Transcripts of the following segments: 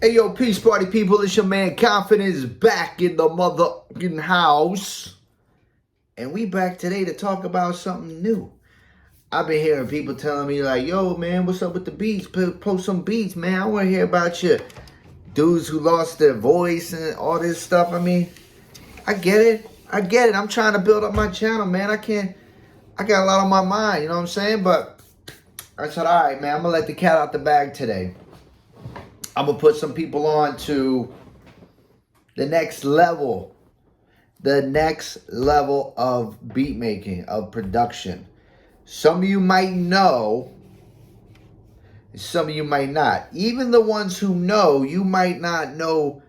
Hey yo, peace party people, it's your man Confidence back in the motherfucking house. And we back today to talk about something new. I've been hearing people telling me like, yo man, what's up with the beats? Post some beats, man. I want to hear about you dudes who lost their voice and all this stuff. I mean, I get it. I get it. I'm trying to build up my channel, man. I got a lot on my mind, you know what I'm saying? But I said, all right, man, I'm going to let the cat out the bag today. I'm going to put some people on to the next level of beat making, of production. Some of you might know, some of you might not. Even the ones who know, you might not know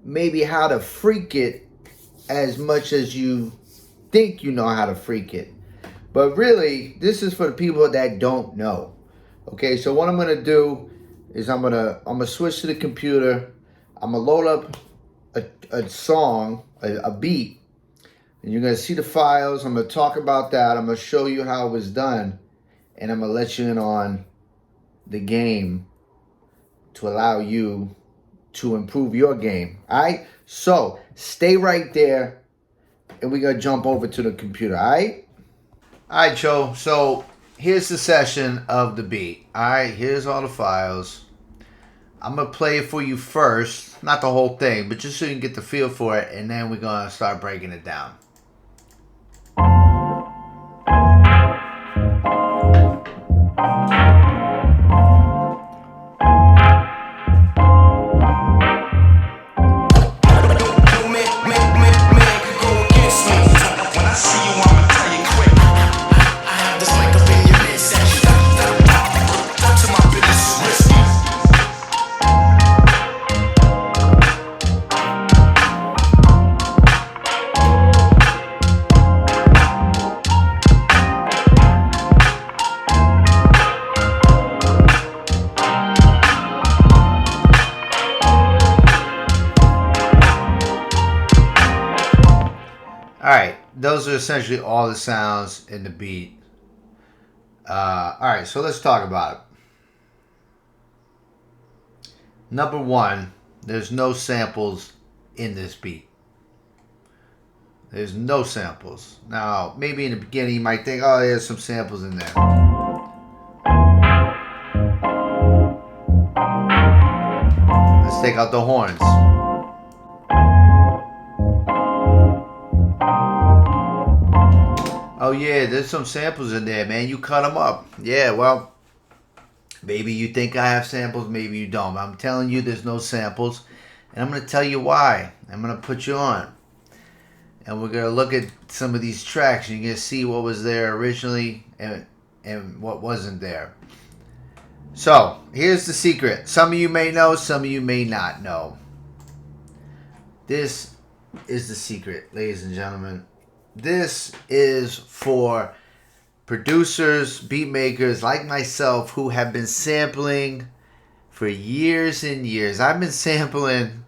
maybe how to freak it as much as you think you know how to freak it. But really, this is for the people that don't know. Okay, so what I'm gonna do is I'm gonna switch to the computer. I'm gonna load up a song, a beat, and you're going to see the files. I'm going to talk about that. I'm going to show you how it was done. And I'm going to let you in on the game to allow you to improve your game. All right? So stay right there. And we're going to jump over to the computer. All right? All right, Joe. So here's the session of the beat. All right? Here's all the files. I'm going to play it for you first. Not the whole thing, but just so you can get the feel for it. And then we're going to start breaking it down. Alright, those are essentially all the sounds in the beat. Alright, so let's talk about it. Number one, there's no samples in this beat. There's no samples. Now, maybe in the beginning you might think, oh, there's some samples in there. Let's take out the horns. Oh yeah, there's some samples in there, man. You cut them up. Yeah, well, maybe you think I have samples, maybe you don't. I'm telling you there's no samples, and I'm going to tell you why. I'm going to put you on. And we're going to look at some of these tracks, and you're going to see what was there originally and what wasn't there. So, here's the secret. Some of you may know, some of you may not know. This is the secret, ladies and gentlemen. This is for producers, beat makers like myself who have been sampling for years and years. I've been sampling.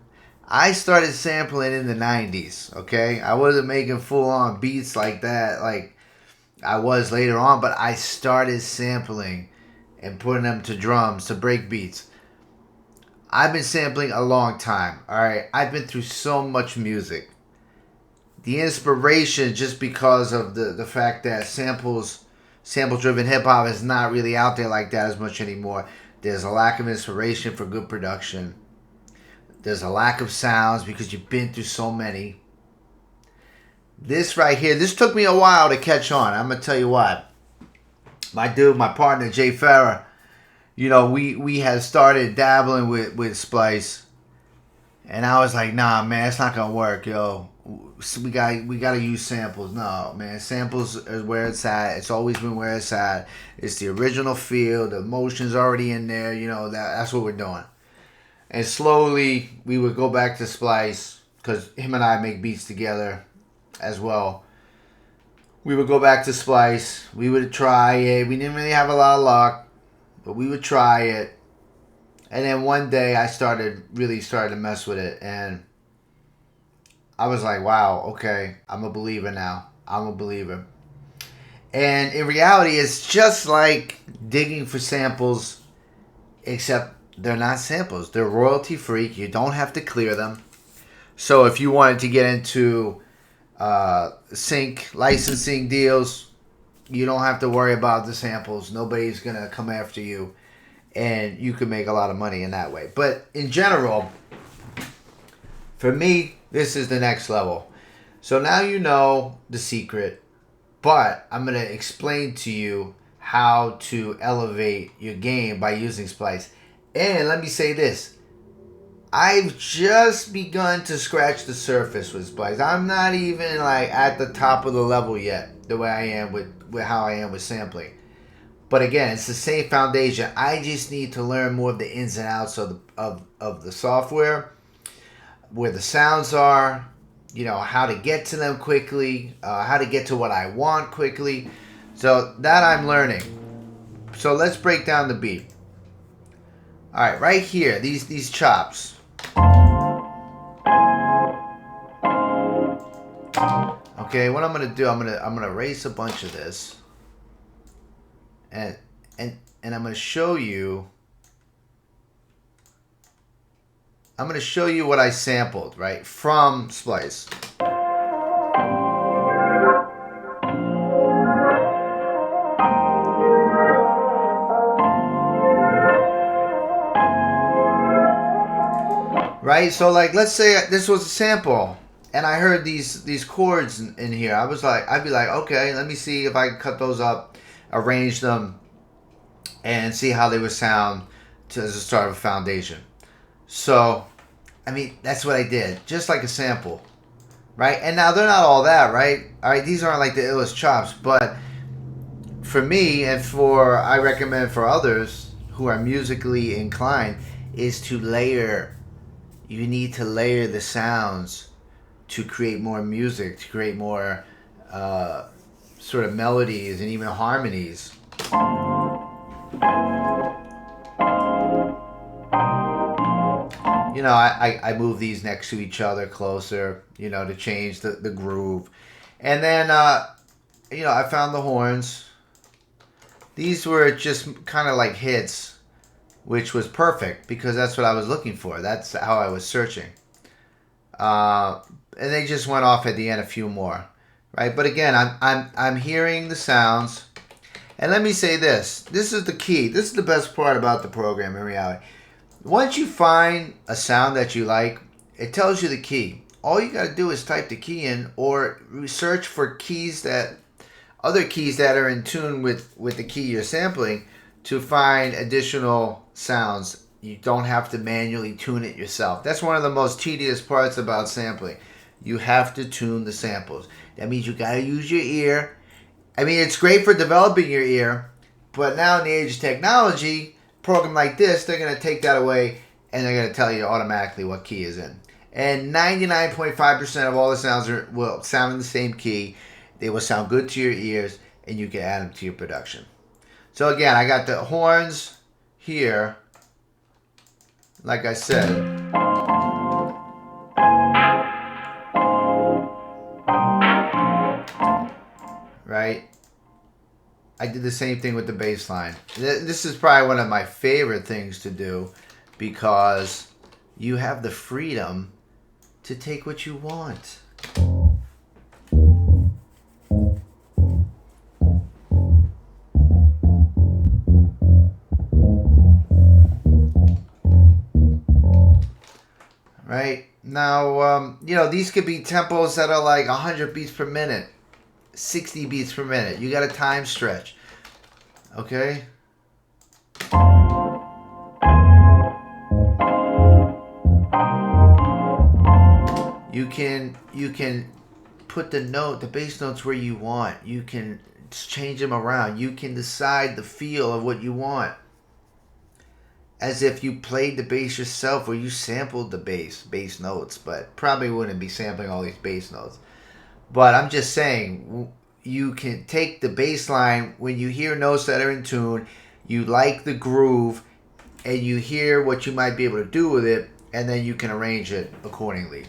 I started sampling in the 90s, okay? I wasn't making full-on beats like that like I was later on, but I started sampling and putting them to drums, to break beats. I've been sampling a long time, all right? I've been through so much music. The inspiration, just because of the fact that sample-driven hip-hop is not really out there like that as much anymore. There's a lack of inspiration for good production. There's a lack of sounds because you've been through so many. This right here, this took me a while to catch on. I'm going to tell you why. My partner, Jay Farah, you know, we had started dabbling with Splice. And I was like, nah, man, it's not going to work, yo. We got to use samples. No, man, samples is where it's at. It's always been where it's at. It's the original feel. The emotion's already in there. You know, that's what we're doing. And slowly, we would go back to Splice, because him and I make beats together as well. We would go back to Splice. We would try it. We didn't really have a lot of luck, but we would try it. And then one day, I really started to mess with it, and I was like, wow, okay, I'm a believer now. I'm a believer. And in reality, it's just like digging for samples, except they're not samples. They're royalty free. You don't have to clear them. So if you wanted to get into sync licensing deals, you don't have to worry about the samples. Nobody's going to come after you. And you can make a lot of money in that way. But in general, for me, this is the next level. So now you know the secret. But I'm going to explain to you how to elevate your game by using Splice. And let me say this. I've just begun to scratch the surface with Splice. I'm not even like at the top of the level yet, the way I am with how I am with sampling. But again, it's the same foundation. I just need to learn more of the ins and outs of the software, where the sounds are, you know, how to get to them quickly, how to get to what I want quickly. So that I'm learning. So let's break down the beat. All right, right here, these chops. Okay, what I'm gonna do, I'm gonna erase a bunch of this, and I'm gonna show you. I'm gonna show you what I sampled, right, from Splice. Right, so like, let's say this was a sample, and I heard these chords in here. I'd be like, okay, let me see if I can cut those up, arrange them, and see how they would sound as a start of a foundation. So, I mean, that's what I did, just like a sample, right? And now they're not all that, right? All right, these aren't like the illest chops, but for me and I recommend for others who are musically inclined, is to layer. You need to layer the sounds to create more music, to create more sort of melodies and even harmonies. You know, I move these next to each other closer, you know, to change the groove. And then, you know, I found the horns. These were just kind of like hits, which was perfect because that's what I was looking for. That's how I was searching. And they just went off at the end, a few more, right? But again, I'm hearing the sounds. And let me say this. This is the key. This is the best part about the program in reality. Once you find a sound that you like, it tells you the key. All you got to do is type the key in or search for other keys that are in tune with the key you're sampling to find additional sounds. You don't have to manually tune it yourself. That's one of the most tedious parts about sampling. You have to tune the samples. That means you got to use your ear. I mean, it's great for developing your ear, but now in the age of technology, a program like this, they're going to take that away and they're going to tell you automatically what key is in. And 99.5% of all the sounds will sound in the same key. They will sound good to your ears, and you can add them to your production. So again, I got the horns here, like I said. Right? I did the same thing with the bass line. This is probably one of my favorite things to do because you have the freedom to take what you want. Right? Now, you know, these could be tempos that are like 100 beats per minute, 60 beats per minute. You got a time stretch. Okay? You can put the bass notes where you want. You can change them around. You can decide the feel of what you want. As if you played the bass yourself or you sampled the bass notes, but probably wouldn't be sampling all these bass notes. But I'm just saying, you can take the bass line when you hear notes that are in tune, you like the groove, and you hear what you might be able to do with it, and then you can arrange it accordingly.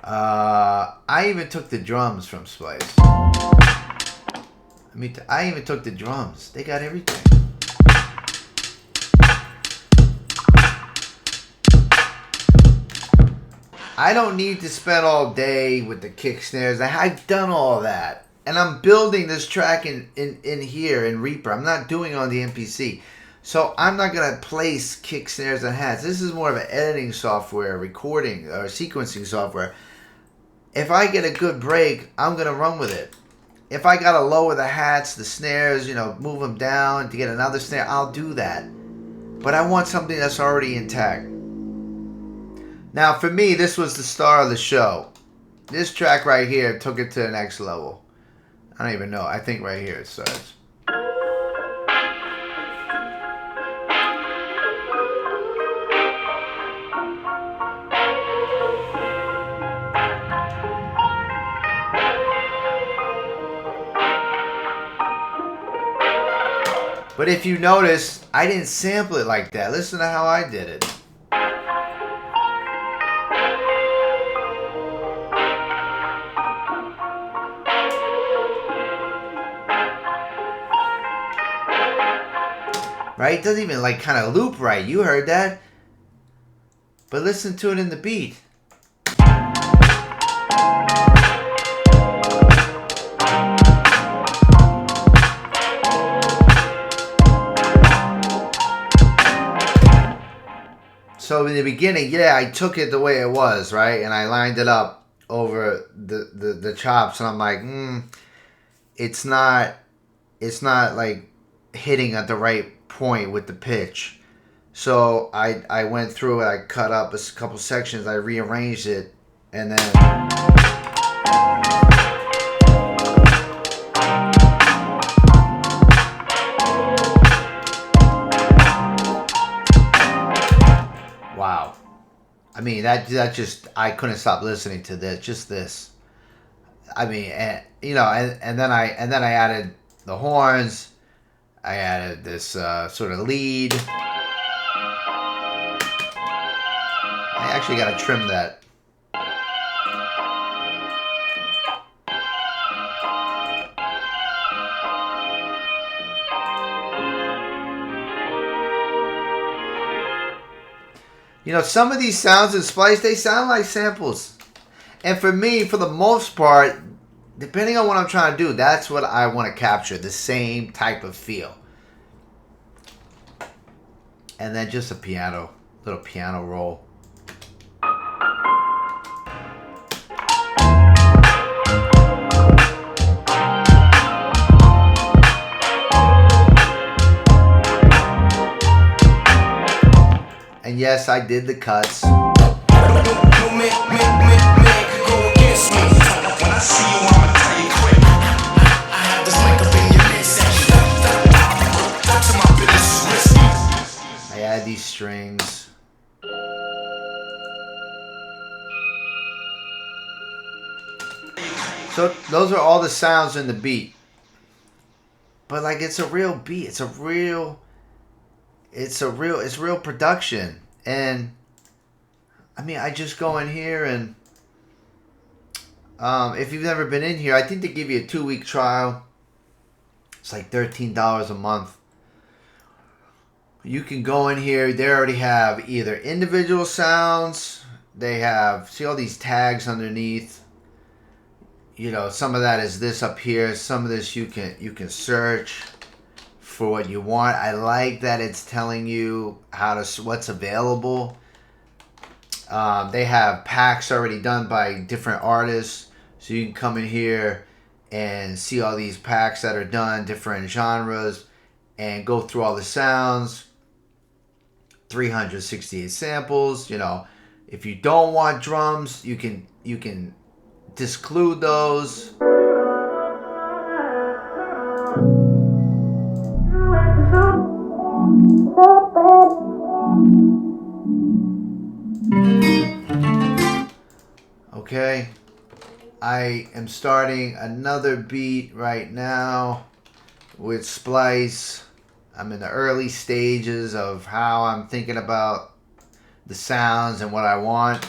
I even took the drums from Splice. I even took the drums. They got everything. I don't need to spend all day with the kick snares. I've done all that. And I'm building this track in here in Reaper. I'm not doing it on the MPC. So I'm not going to place kick snares and hats. This is more of an editing software, recording, or sequencing software. If I get a good break, I'm going to run with it. If I got to lower the hats, the snares, you know, move them down to get another snare, I'll do that. But I want something that's already intact. Now, for me, this was the star of the show. This track right here took it to the next level. I don't even know. I think right here it starts. But if you notice, I didn't sample it like that. Listen to how I did it. Right? It doesn't even like kind of loop right. You heard that. But listen to it in the beat. So in the beginning, yeah, I took it the way it was, right? And I lined it up over the chops, and I'm like, it's not like hitting at the right point with the pitch. So I went through it, I cut up a couple sections, I rearranged it, and then wow. I mean, that just, I couldn't stop listening to this, just this. I mean, you know, and then I added the horns. I added this sort of lead. I actually got to trim that. You know, some of these sounds in Splice, they sound like samples. And for me, for the most part, depending on what I'm trying to do, that's what I want to capture, the same type of feel. And then just a piano, little piano roll. And yes, I did the cuts. I add these strings. So those are all the sounds in the beat. But like, it's a real beat. It's real production. And I mean, I just go in here and if you've never been in here, I think they give you a 2-week trial. It's like $13 a month. You can go in here. They already have either individual sounds. They have, see all these tags underneath. You know, some of that is this up here. Some of this you can search for what you want. I like that it's telling you what's available. They have packs already done by different artists, so you can come in here and see all these packs that are done, different genres, and go through all the sounds. 368 samples. You know, if you don't want drums, you can disclude those. Okay, I am starting another beat right now with Splice. I'm in the early stages of how I'm thinking about the sounds and what I want.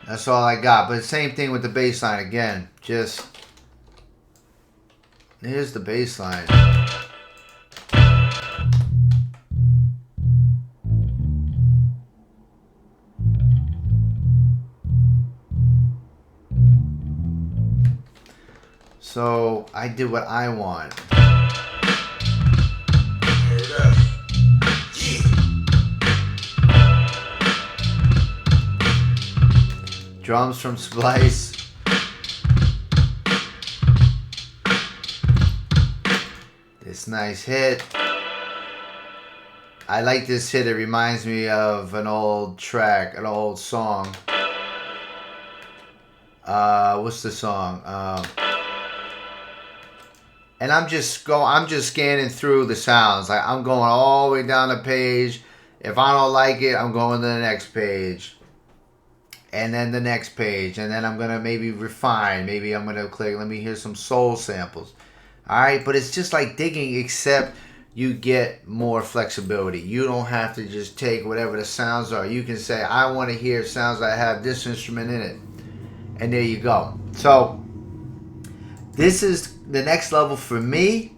That's all I got. But same thing with the bass line again. Just Here's the bass line. So I did what I want. Drums from Splice. This nice hit. I like this hit. It reminds me of an old track, an old song. What's the song? And I'm just scanning through the sounds. Like I'm going all the way down the page. If I don't like it, I'm going to the next page. And then the next page. And then I'm going to maybe refine. Maybe I'm going to click, let me hear some soul samples. Alright, but it's just like digging, except you get more flexibility. You don't have to just take whatever the sounds are. You can say, I want to hear sounds that have this instrument in it. And there you go. So, this is the next level for me.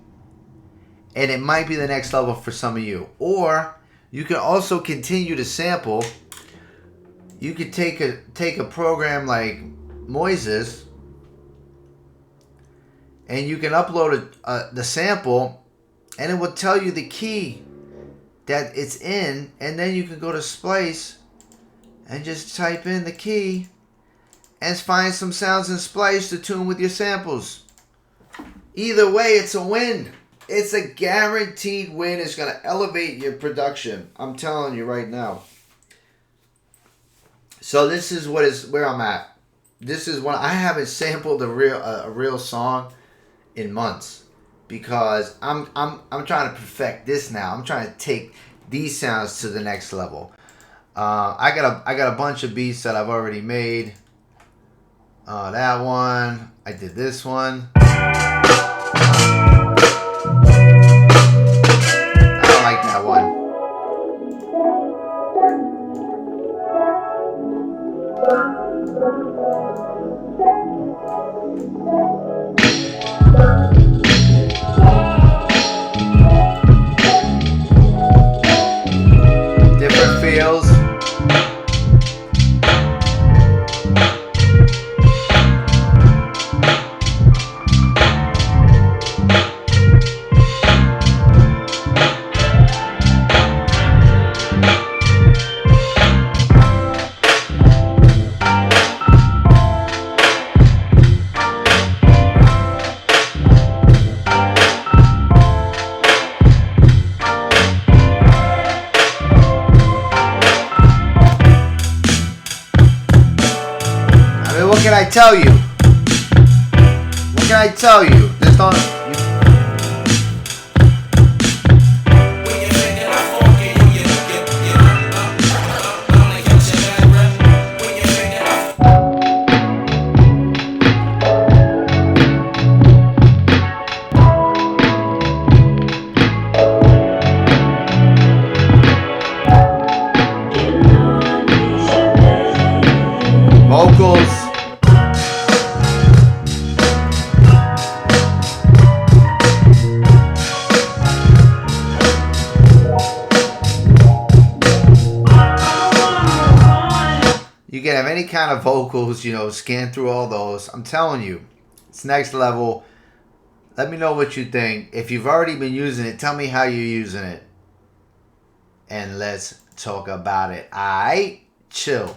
And it might be the next level for some of you. Or, you can also continue to sample. You could take a program like Moises, and you can upload the sample, and it will tell you the key that it's in, and then you can go to Splice and just type in the key and find some sounds in Splice to tune with your samples. Either way, it's a win. It's a guaranteed win. It's going to elevate your production. I'm telling you right now. So this is where I'm at. This is when I haven't sampled a real song in months, because I'm trying to perfect this now. I'm trying to take these sounds to the next level. I got a bunch of beats that I've already made. That one, I did this one. I don't like that one. Different feels. What can I tell you? What can I tell you? Just don't. Vocals. You can have any kind of vocals, scan through all those. I'm telling you, it's next level. Let me know what you think. If you've already been using it, tell me how you're using it. And let's talk about it. Alright? Chill.